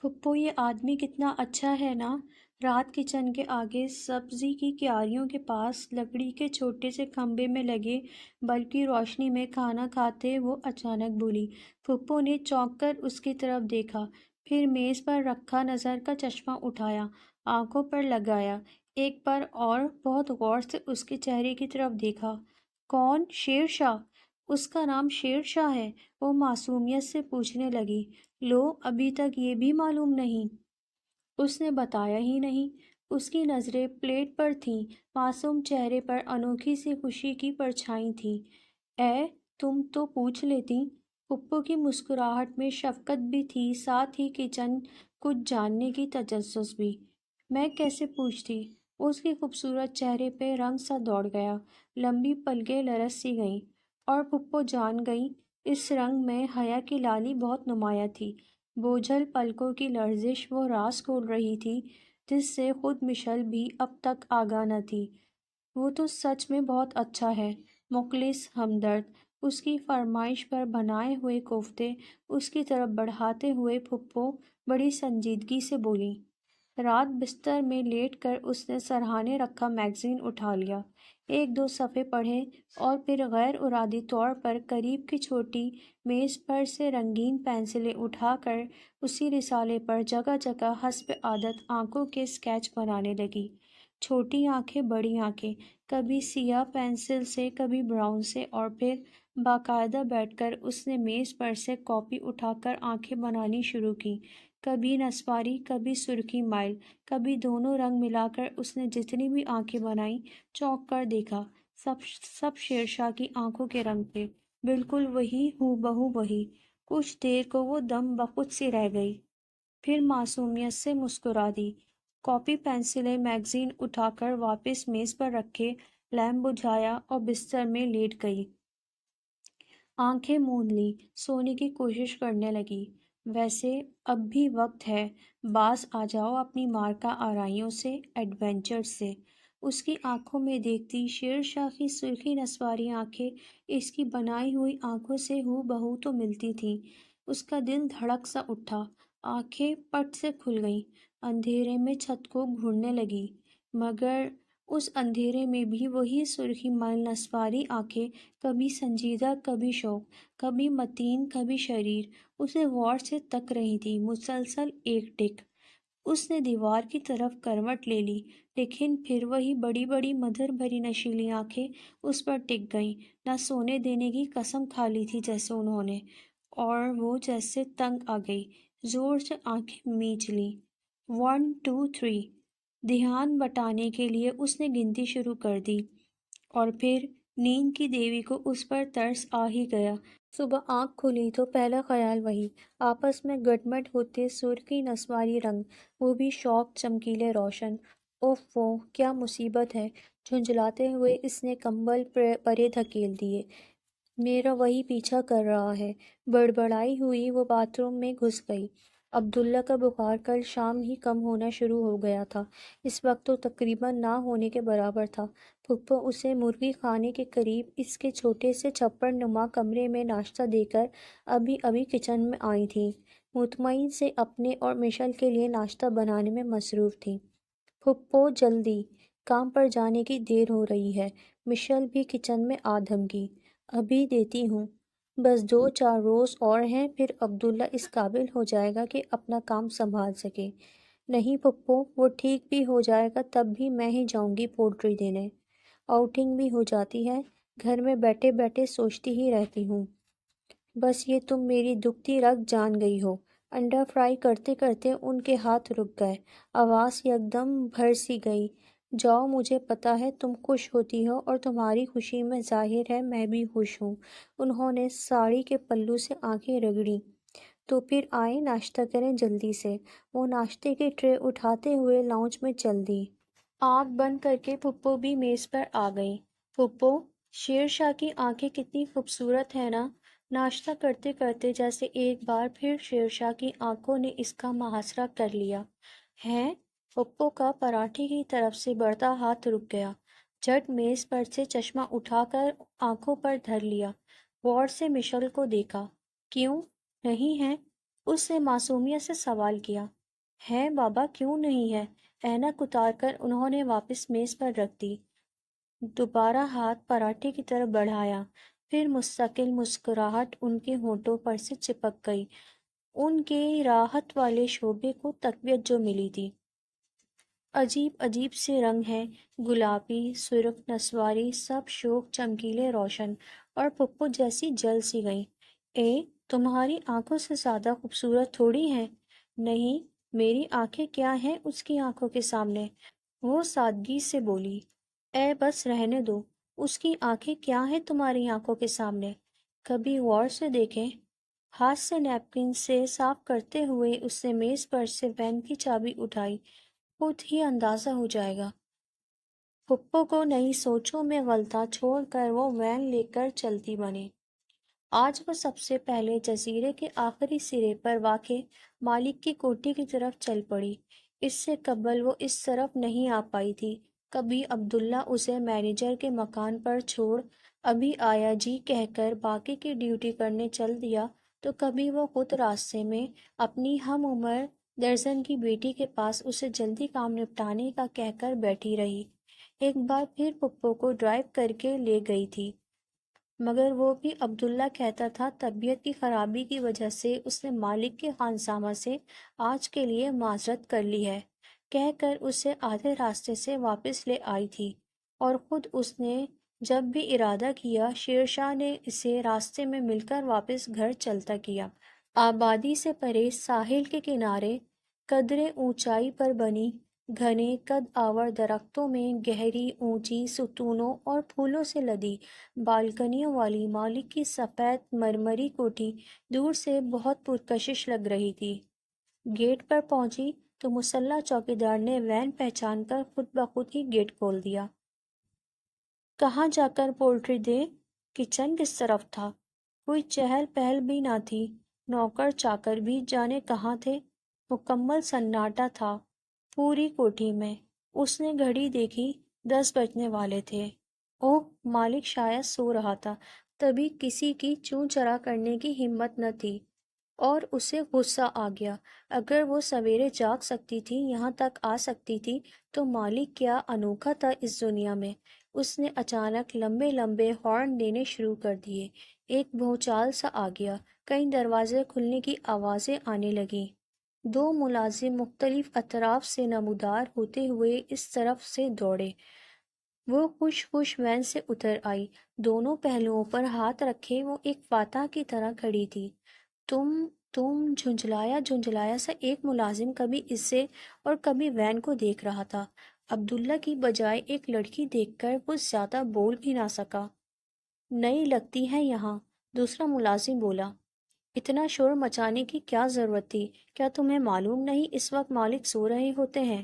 پھپھو یہ آدمی کتنا اچھا ہے نا۔ رات کچن کے آگے سبزی کی کیاریوں کے پاس لکڑی کے چھوٹے سے کھمبے میں لگے بلب کی روشنی میں کھانا کھاتے وہ اچانک بولی۔ پھپھو نے چونک کر اس کی طرف دیکھا، پھر میز پر رکھا نظر کا چشمہ اٹھایا، آنکھوں پر لگایا، ایک بار اور بہت غور سے اس کے چہرے کی طرف دیکھا۔ کون؟ شیر شاہ؟ اس کا نام شیر شاہ ہے؟ وہ معصومیت سے پوچھنے لگی۔ لو، ابھی تک یہ بھی معلوم نہیں؟ اس نے بتایا ہی نہیں۔ اس کی نظریں پلیٹ پر تھیں، معصوم چہرے پر انوکھی سی خوشی کی پرچھائی تھی۔ تم تو پوچھ لیتی۔ پھپھو کی مسکراہٹ میں شفقت بھی تھی، ساتھ ہی کچن کچھ جاننے کی تجسس بھی۔ میں کیسے پوچھتی؟ اس کی خوبصورت چہرے پہ رنگ سا دوڑ گیا، لمبی پلکیں لرز سی گئیں، اور پھپھو جان گئی اس رنگ میں حیا کی لالی بہت نمایاں تھی۔ بوجھل پلکوں کی لرزش وہ راز کھول رہی تھی جس سے خود مشل بھی اب تک آگاہ نہ تھی۔ وہ تو سچ میں بہت اچھا ہے، مخلص، ہمدرد۔ اس کی فرمائش پر بنائے ہوئے کوفتے اس کی طرف بڑھاتے ہوئے پھپھو بڑی سنجیدگی سے بولی۔ رات بستر میں لیٹ کر اس نے سرہانے رکھا میگزین اٹھا لیا، ایک دو صفحے پڑھے، اور پھر غیر ارادی طور پر قریب کی چھوٹی میز پر سے رنگین پینسلیں اٹھا کر اسی رسالے پر جگہ جگہ حسب عادت آنکھوں کے اسکیچ بنانے لگی۔ چھوٹی آنکھیں، بڑی آنکھیں، کبھی سیاہ پینسل سے، کبھی براؤن سے، اور پھر باقاعدہ بیٹھ کر اس نے میز پر سے کاپی اٹھا کر آنکھیں بنانی شروع کی۔ کبھی نسواری، کبھی سرخی مائل، کبھی دونوں رنگ ملا کر اس نے جتنی بھی آنکھیں بنائیں، چونک کر دیکھا، سب شیر شاہ کی آنکھوں کے رنگ تھے، بالکل وہی، ہو بہو وہی۔ کچھ دیر کو وہ دم بخود سی رہ گئی، پھر معصومیت سے مسکرا دی، کاپی، پینسلیں، میگزین اٹھا کر واپس میز پر رکھے، لیمپ بجھایا اور بستر میں لیٹ گئی۔ آنکھیں موند لیں، سونے کی کوشش کرنے لگی۔ ویسے اب بھی وقت ہے، باز آ جاؤ اپنی معرکہ آرائیوں سے، ایڈونچر سے۔ اس کی آنکھوں میں دیکھتی شیر شاہ کی سرخی نسواری آنکھیں اس کی بنائی ہوئی آنکھوں سے ہو بہو تو ملتی تھیں۔ اس کا دل دھڑک سا اٹھا، آنکھیں پٹ سے کھل گئیں، اندھیرے میں چھت کو گھورنے لگی، مگر اس اندھیرے میں بھی وہی سرخی مائل نسواری آنکھیں، کبھی سنجیدہ، کبھی شوق، کبھی متین، کبھی شریر، اسے غور سے تک رہی تھی، مسلسل ایک ٹک۔ اس نے دیوار کی طرف کروٹ لے لی، لیکن پھر وہی بڑی بڑی مدھر بھری نشیلی آنکھیں اس پر ٹک گئیں، نہ سونے دینے کی قسم کھا لی تھی جیسے انہوں نے، اور وہ جیسے تنگ آ گئی، زور سے آنکھیں میچ لیں۔ 1 2 3۔ دھیان بٹانے کے لیے اس نے گنتی شروع کر دی، اور پھر نیند کی دیوی کو اس پر ترس آ ہی گیا۔ صبح آنکھ کھلی تو پہلا خیال وہی، آپس میں گڈمڈ ہوتے سرخی نسواری رنگ، وہ بھی شوق، چمکیلے، روشن۔ اوف وہ کیا مصیبت ہے! جھنجھلاتے ہوئے اس نے کمبل پرے دھکیل دیے۔ میرا وہی پیچھا کر رہا ہے۔ بڑبڑائی ہوئی وہ باتھ روم میں گھس گئی۔ عبداللہ کا بخار کل شام ہی کم ہونا شروع ہو گیا تھا، اس وقت تو تقریباً نہ ہونے کے برابر تھا۔ پھپھو اسے مرغی خانے کے قریب اس کے چھوٹے سے چھپر نما کمرے میں ناشتہ دے کر ابھی کچن میں آئی تھیں، مطمئن سے اپنے اور مشل کے لیے ناشتہ بنانے میں مصروف تھیں۔ پھپھو جلدی، کام پر جانے کی دیر ہو رہی ہے۔ مشل بھی کچن میں آ دھمکی۔ ابھی دیتی ہوں، بس 2 4 روز اور ہیں، پھر عبداللہ اس قابل ہو جائے گا کہ اپنا کام سنبھال سکے۔ نہیں پھپھو، وہ ٹھیک بھی ہو جائے گا تب بھی میں ہی جاؤں گی پوٹری دینے۔ آؤٹنگ بھی ہو جاتی ہے، گھر میں بیٹھے بیٹھے سوچتی ہی رہتی ہوں۔ بس یہ تم میری دکھتی رگ جان گئی ہو۔ انڈا فرائی کرتے کرتے ان کے ہاتھ رک گئے، آواز یکدم بھر سی گئی۔ جاؤ، مجھے پتا ہے تم خوش ہوتی ہو، اور تمہاری خوشی میں ظاہر ہے میں بھی خوش ہوں۔ انہوں نے ساڑی کے پلو سے آنکھیں رگڑیں۔ تو پھر آئیں، ناشتہ کریں جلدی سے۔ وہ ناشتے کی ٹرے اٹھاتے ہوئے لاؤنج میں چل دی۔ آنکھ بند کر کے پھپھو بھی میز پر آ گئی۔ پھپھو، شیر شاہ کی آنکھیں کتنی خوبصورت ہیں نا؟ ناشتہ کرتے کرتے جیسے ایک بار پھر شیر شاہ کی آنکھوں نے اس کا محاصرہ کر لیا۔ ہیں؟ پھپھو کا پراٹھے کی طرف سے بڑھتا ہاتھ رک گیا، جھٹ میز پر سے چشمہ اٹھا کر آنکھوں پر دھر لیا، غور سے مشل کو دیکھا۔ کیوں نہیں ہیں؟ اس نے معصومیت سے سوال کیا۔ ہے بابا، کیوں نہیں ہے؟ اینک اتار کر انہوں نے واپس میز پر رکھ دی۔ دوبارہ ہاتھ پراٹھے کی طرف بڑھایا، پھر مستقل مسکراہٹ ان کے ہونٹوں پر سے چپک گئی۔ ان کے راحت والے شعبے کو تقویت جو ملی تھی۔ عجیب عجیب سے رنگ ہیں، گلابی، سرخ، نسواری، سب شوق چمکیلے روشن، اور پھپھو جیسی جل سی گئیں۔ تمہاری آنکھوں سے زیادہ خوبصورت تھوڑی ہیں۔ نہیں، میری آنکھیں کیا ہیں اس کی آنکھوں کے سامنے؟ وہ سادگی سے بولی۔ بس رہنے دو، اس کی آنکھیں کیا ہیں تمہاری آنکھوں کے سامنے؟ کبھی غور سے دیکھیں۔ ہاتھ سے نیپکن سے صاف کرتے ہوئے اس نے میز پر سے وین کی چابی اٹھائی۔ خود ہی اندازہ ہو جائے گا۔ پھپھو کو نئی سوچوں میں غلطہ چھوڑ کر وہ وین لے کر چلتی بنی۔ آج وہ سب سے پہلے جزیرے کے آخری سرے پر واقع مالک کی کوٹھی کی طرف چل پڑی۔ اس سے قبل وہ اس طرف نہیں آ پائی تھی۔ کبھی عبداللہ اسے مینیجر کے مکان پر چھوڑ ابھی آیا جی کہہ کر باقی کی ڈیوٹی کرنے چل دیا، تو کبھی وہ خود راستے میں اپنی ہم عمر درزن کی بیٹی کے پاس اسے جلدی کام نپٹانے کا کہہ کر بیٹھی رہی۔ ایک بار پھر پھپھو کو ڈرائیو کر کے لے گئی تھی، مگر وہ بھی عبداللہ کہتا تھا طبیعت کی خرابی کی وجہ سے اس نے مالک کے خانسامہ سے آج کے لیے معذرت کر لی ہے، کہہ کر اسے آدھے راستے سے واپس لے آئی تھی۔ اور خود اس نے جب بھی ارادہ کیا، شیرشاہ نے اسے راستے میں مل کر واپس گھر چلتا کیا۔ آبادی سے پرے ساحل کے کنارے قدرے اونچائی پر بنی گھنے قد آور درختوں میں گہری اونچی ستونوں اور پھولوں سے لدی بالکنیوں والی مالک کی سفید مرمری کوٹھی دور سے بہت پرکشش لگ رہی تھی۔ گیٹ پر پہنچی تو مسلح چوکیدار نے وین پہچان کر خود بخود ہی گیٹ کھول دیا۔ کہاں جا کر پولٹری دے؟ کچن کس طرف تھا؟ کوئی چہل پہل بھی نہ تھی، نوکر چاکر بھی جانے کہاں تھے۔ مکمل سناٹا تھا پوری کوٹھی میں۔ اس نے گھڑی دیکھی، 10 بجنے والے تھے۔ اوہ، مالک شاید سو رہا تھا، تبھی کسی کی چوں چرا کرنے کی ہمت نہ تھی، اور اسے غصہ آ گیا۔ اگر وہ سویرے جاگ سکتی تھی، یہاں تک آ سکتی تھی، تو مالک کیا انوکھا تھا اس دنیا میں۔ اس نے اچانک لمبے لمبے ہارن دینے شروع کر دیے۔ ایک بھونچال سا آ گیا، کئی دروازے کھلنے کی آوازیں آنے لگیں۔ 2 ملازم مختلف اطراف سے نمودار ہوتے ہوئے اس طرف سے دوڑے۔ وہ خوش خوش وین سے اتر آئی، دونوں پہلوؤں پر ہاتھ رکھے وہ ایک فاتح کی طرح کھڑی تھی۔ تم جھنجھلایا سا ایک ملازم کبھی اسے اور کبھی وین کو دیکھ رہا تھا۔ عبداللہ کی بجائے ایک لڑکی دیکھ کر وہ زیادہ بول بھی نہ سکا۔ نئی لگتی ہے یہاں، دوسرا ملازم بولا۔ اتنا شور مچانے کی کیا ضرورت تھی؟ کیا تمہیں معلوم نہیں اس وقت مالک سو رہے ہوتے ہیں؟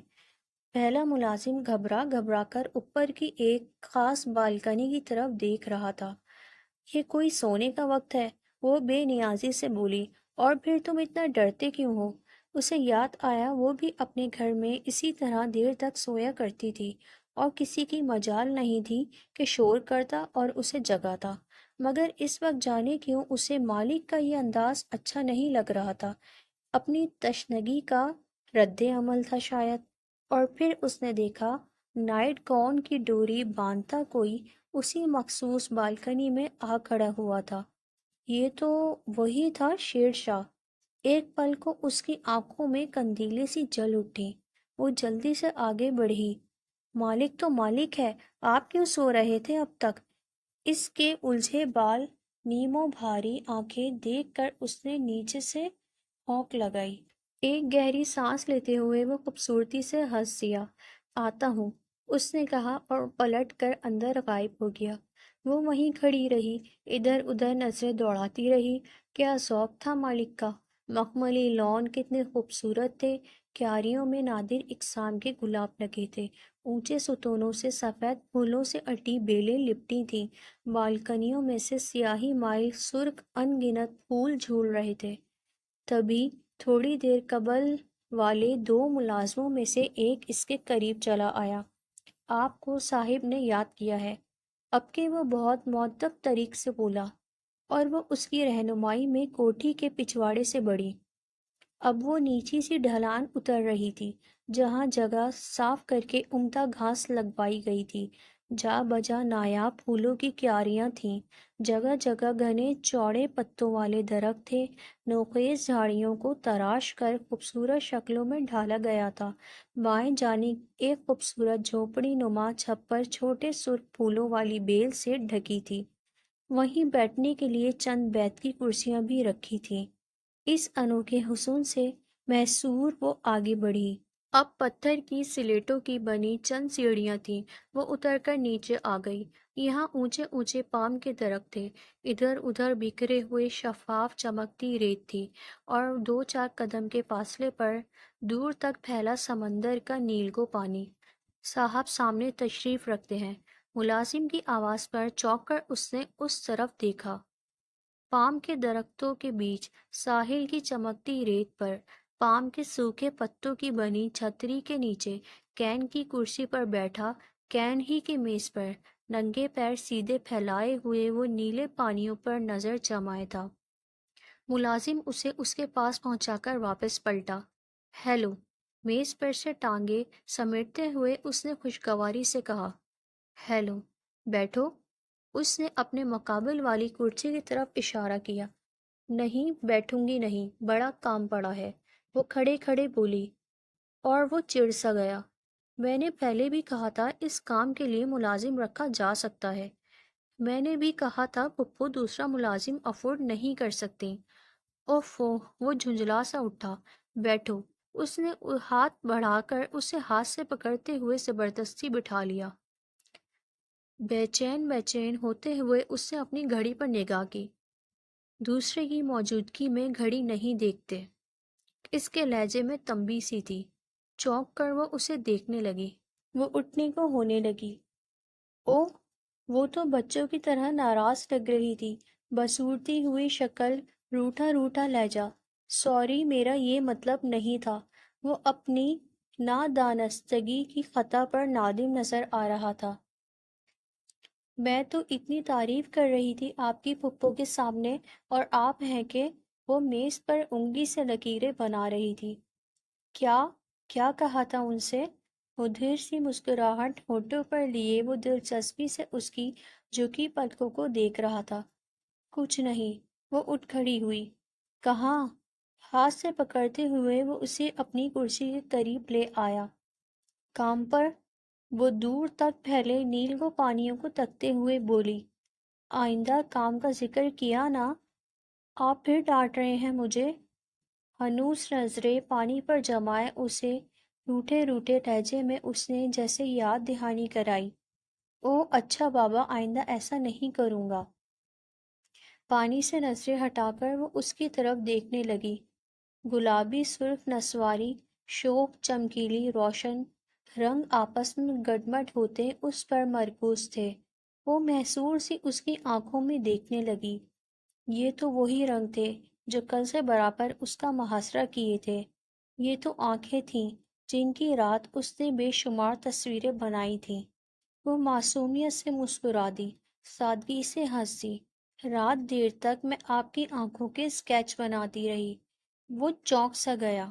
پہلا ملازم گھبرا گھبرا کر اوپر کی ایک خاص بالکنی کی طرف دیکھ رہا تھا۔ یہ کوئی سونے کا وقت ہے؟ وہ بے نیازی سے بولی۔ اور پھر تم اتنا ڈرتے کیوں ہو؟ اسے یاد آیا وہ بھی اپنے گھر میں اسی طرح دیر تک سویا کرتی تھی، اور کسی کی مجال نہیں تھی کہ شور کرتا اور اسے جگاتا، مگر اس وقت جانے کیوں اسے مالک کا یہ انداز اچھا نہیں لگ رہا تھا۔ اپنی تشنگی کا رد عمل تھا شاید۔ اور پھر اس نے دیکھا نائٹ گاؤن کی ڈوری باندھتا کوئی اسی مخصوص بالکنی میں آ کھڑا ہوا تھا۔ یہ تو وہی تھا شیرشاہ۔ ایک پل کو اس کی آنکھوں میں قندیلیں سی جل اٹھیں۔ وہ جلدی سے آگے بڑھی۔ مالک تو مالک ہے، آپ کیوں سو رہے تھے اب تک؟ اس کے الجھے بال، نیم و بھاری آنکھیں دیکھ کر اس نے نیچے سے ہونک لگائی۔ ایک گہری سانس لیتے ہوئے وہ خوبصورتی سے ہنس دیا۔ آتا ہوں، اس نے کہا اور پلٹ کر اندر غائب ہو گیا۔ وہ وہیں کھڑی رہی، ادھر ادھر نظریں دوڑاتی رہی۔ کیا ذوق تھا مالک کا! مخملی لان کتنے خوبصورت تھے، کیاریوں میں نادر اقسام کے گلاب لگے تھے، اونچے ستونوں سے سفید پھولوں سے اٹی بیلیں لپٹی تھیں، بالکنیوں میں سے سیاہی مائل سرخ ان گنت پھول جھول رہے تھے۔ تبھی تھوڑی دیر قبل والے 2 ملازموں میں سے ایک اس کے قریب چلا آیا۔ آپ کو صاحب نے یاد کیا ہے، اب کہ وہ بہت مؤدب طریق سے بولا، اور وہ اس کی رہنمائی میں کوٹھی کے پچھواڑے سے بڑھی۔ اب وہ نیچی سی ڈھلان اتر رہی تھی جہاں جگہ صاف کر کے عمدہ گھاس لگوائی گئی تھی۔ جا بجا نایاب پھولوں کی کیاریاں تھیں، جگہ جگہ گھنے چوڑے پتوں والے درخت تھے۔ نوخیز جھاڑیوں کو تراش کر خوبصورت شکلوں میں ڈھالا گیا تھا۔ بائیں جانب ایک خوبصورت جھونپڑی نما چھپر چھوٹے سرخ پھولوں والی بیل سے ڈھکی تھی، وہیں بیٹھنے کے لیے چند بیت کی کرسیاں بھی رکھی تھیں۔ اس انوکھے حسن سے محصور وہ آگے بڑھی۔ اب پتھر کی سلیٹوں کی بنی چند سیڑھیاں تھیں، وہ اتر کر نیچے آ گئی۔ یہاں اونچے اونچے پام کے درخت تھے، ادھر ادھر بکھرے ہوئے شفاف چمکتی ریت تھی، اور 2-4 قدم کے فاصلے پر دور تک پھیلا سمندر کا نیلگو پانی۔ صاحب سامنے تشریف رکھتے ہیں۔ ملازم کی آواز پر چونک کر اس نے اس طرف دیکھا۔ پام کے درختوں کے بیچ ساحل کی چمکتی ریت پر، پام کے سوکھے پتوں کی بنی چھتری کے نیچے، کین کی کرسی پر بیٹھا، کین ہی کی میز پر ننگے پیر سیدھے پھیلائے ہوئے وہ نیلے پانیوں پر نظر جمائے تھا۔ ملازم اسے اس کے پاس پہنچا کر واپس پلٹا۔ ہیلو، میز پر سے ٹانگیں سمیٹتے ہوئے اس نے خوشگواری سے کہا۔ ہیلو، بیٹھو۔ اس نے اپنے مقابل والی کرسی کی طرف اشارہ کیا۔ نہیں بیٹھوں گی نہیں، بڑا کام پڑا ہے، وہ کھڑے کھڑے بولی، اور وہ چڑ سا گیا۔ میں نے پہلے بھی کہا تھا اس کام کے لیے ملازم رکھا جا سکتا ہے۔ میں نے بھی کہا تھا پپو دوسرا ملازم افورڈ نہیں کر سکتی۔ اوفو، وہ جھنجھلا سا اٹھا۔ بیٹھو۔ اس نے ہاتھ بڑھا کر اسے ہاتھ سے پکڑتے ہوئے زبردستی بٹھا لیا۔ بے چین ہوتے ہوئے اس نے اپنی گھڑی پر نگاہ کی۔ دوسرے کی موجودگی میں گھڑی نہیں دیکھتے۔ اس کے لہجے میں تنبیہ سی تھی۔ چونک کر وہ اسے دیکھنے لگی۔ وہ اٹھنے کو ہونے لگی۔ اوہ، وہ تو بچوں کی طرح ناراض لگ رہی تھی، بسورتی ہوئی شکل، روٹھا روٹھا لہجہ۔ سوری، میرا یہ مطلب نہیں تھا۔ وہ اپنی نادانستگی کی خطا پر نادم نظر آ رہا تھا۔ میں تو اتنی تعریف کر رہی تھی آپ کی پھپھو کے سامنے، اور آپ ہیں کہ… وہ میز پر انگلی سے لکیریں بنا رہی تھی۔ کیا کہا تھا ان سے؟ مدھر سی مسکراہٹ ہونٹوں پر لیے وہ دلچسپی سے اس کی جھکی پلکوں کو دیکھ رہا تھا۔ کچھ نہیں۔ وہ اٹھ کھڑی ہوئی۔ کہاں؟ ہاتھ سے پکڑتے ہوئے وہ اسے اپنی کرسی کے قریب لے آیا۔ کام پر۔ وہ دور تک پھیلے نیلگو پانیوں کو تکتے ہوئے بولی۔ آئندہ کام کا ذکر کیا نا؟ آپ پھر ڈانٹ رہے ہیں مجھے؟ ہنوس نظریں پانی پر جمائے اسے روٹھے روٹھے لہجے میں اس نے جیسے یاد دہانی کرائی۔ اوہ اچھا بابا، آئندہ ایسا نہیں کروں گا۔ پانی سے نظریں ہٹا کر وہ اس کی طرف دیکھنے لگی۔ گلابی سرخ نسواری، شوخ چمکیلی روشن رنگ آپس میں گڈمڈ ہوتے اس پر مرکوز تھے۔ وہ محصور سی اس کی آنکھوں میں دیکھنے لگی۔ یہ تو وہی رنگ تھے جو کل سے برابر اس کا محاصرہ کیے تھے۔ یہ تو آنکھیں تھیں جن کی رات اس نے بے شمار تصویریں بنائی تھیں۔ وہ معصومیت سے مسکرا دی، سادگی سے ہنس دی۔ رات دیر تک میں آپ کی آنکھوں کے اسکیچ بناتی رہی۔ وہ چونک سا گیا۔